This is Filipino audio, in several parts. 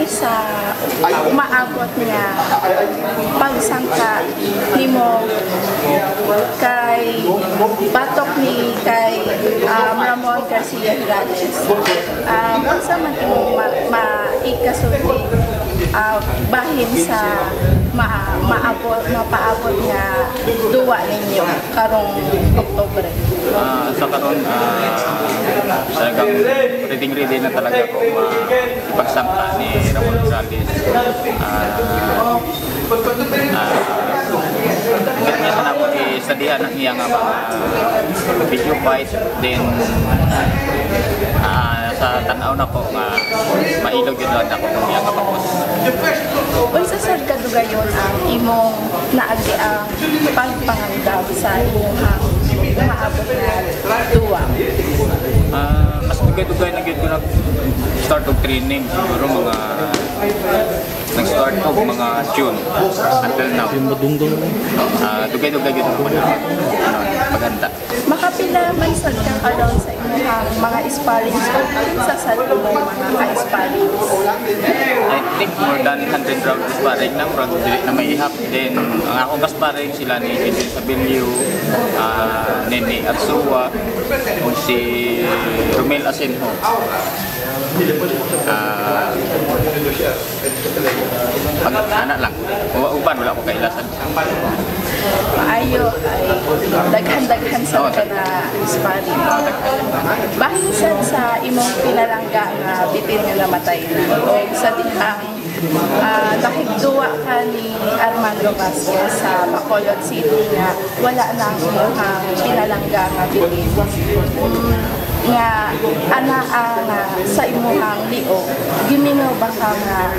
sa umaabot nga pagsangka nimo kay batok ni kay Ramon Garcia Hiranes. Unsa man imong maikasulti bahin sa mapaabot nga duwa ninyo karong Oktubre? Sa karon talagang ready na talaga ako ipagsangka ni Ramon Gonzales. Ganyan sana mo i-studihan ang iyang mga video fight, then sa tanaw na ko nga mailog yun lang ako kung iyang kapapos. Unsa sad kadugayon ang imong naagi ang pagpangandam sa imong maabot nga duwa? Mas dugay-dugay na gyud ko nag-start og training, siguro mga nag-start og mga June until now. Dugay-dugay gyud ko na paghanda. Makapila man sad ka karon sa imong mga sparring sa sad mga ka-sparring? I think more than 100 rounds sparring na, pero dili na may ihap. Then ang akong ka-sparring sila ni Edwin Sabilio, Nene Arsua, o si Romel Asenjo. Anak lang, uban wala ko kailasan. Maayo ay daghan-daghan sa na sparring. Bahin sad sa imong pinalangga nga bitin nga namatay na o sa dihang nakigduwa ka ni Armando Vasquez sa Bacolod City nga wala na ang imong pinalangga nga bitin. Nga sa imuhang liog gimingaw ba ka nga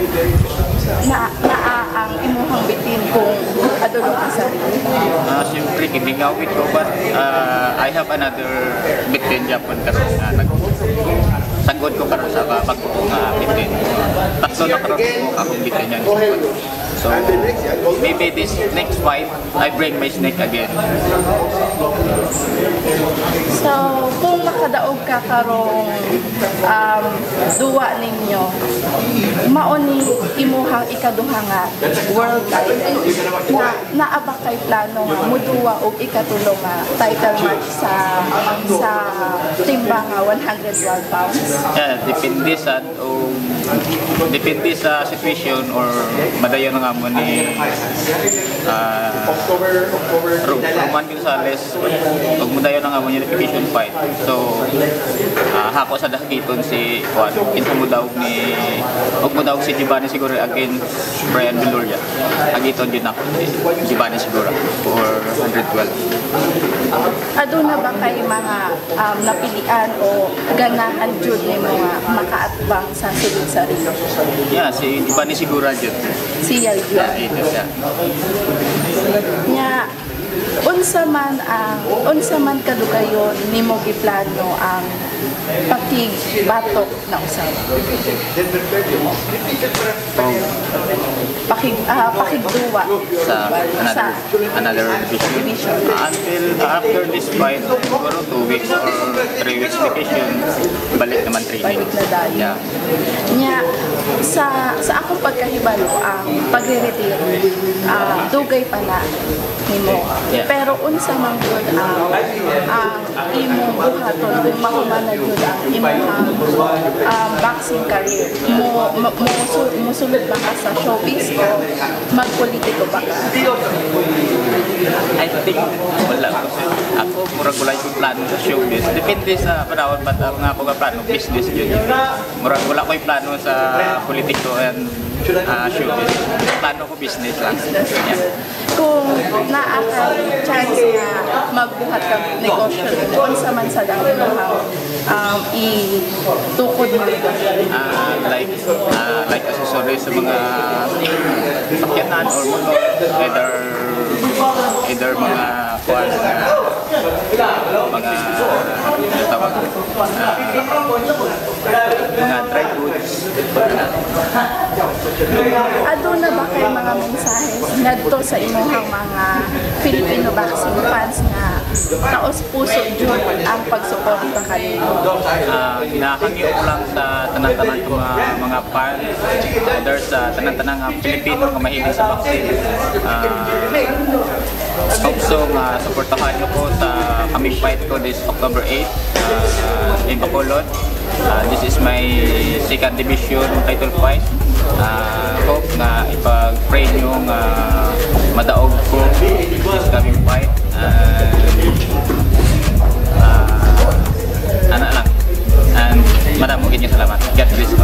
ang imuhang bitin kung adulong ka sa rin? Siyempre gibingawit ko, but I have another bitin Japan karon na nagsagod ko karon sa bago ko nga bitin. Tatlo na karon ko akong bitin yan. So maybe this next fight I bring my snake again. So kung makadaog ka karong duwa ninyo, mao ni imuhang ikaduha nga world title na naaba kay plano nga muduwa og ikatulo nga title match sa timba nga 112 pounds? Yeah, depende sa situation or madayon nga mo ni Roman Gonzales ug madayon nga mo ni unification fight. So hako sa dakiton si Juan kinsa mo daw ni ug mo daw si Giovanni Segura against Brian Viloria. Agiton din ako si Giovanni Segura for 112. Aduna ba kay mga napilian o ganahan jud ni mga makaatbang sa sulod sa Rio? Yeah, si Giovanni Segura jud. Siya jud. Nya unsa man kadugayon nimo giplano ang pakibatok na usab? Pakigduwa sa another division. Until after this fight, siguro 2 weeks or 3 weeks vacation, balik naman training. Balik na dayo. Yeah. Nya sa akong pagkahibalo ang pagre-retire dugay pa na nimo. Yeah. Pero unsa man gud ang imong buhaton kung mahuman na gud ang imong boxing career mo sulod ba ka sa showbiz o magpolitiko ba ka? I think wala ko. Ako murag wala ko plano sa showbiz. Depende sa panahon ba nga ako plano business yun. Murag wala ko plano sa politiko and showbiz. Plano ko business lang. Yeah. Kung naa ka chance na magbuhat ka negosyo, kung sa man sa dang itukod mo like accessories sa mga sakyanan or motor, either mga kuwan mga tawag mga dry goods. Aduna ba kay mga mensahe ngadto sa imuhang mga Filipino boxing fans nga taos puso jud ang pagsuporta kanimo. Hinahangyo ko lang sa tanan-tanan ko mga fan, others sa tanan-tanan nga Pilipino nga mahilig sa vaccine. Hope so nga suportahan niyo ko sa coming fight ko this October 8 in Bacolod. This is my second division title fight. Hope na ipag-pray nyo nga madaog ko this coming fight. Ano lang. And madamugin niyo salamat. God bless you.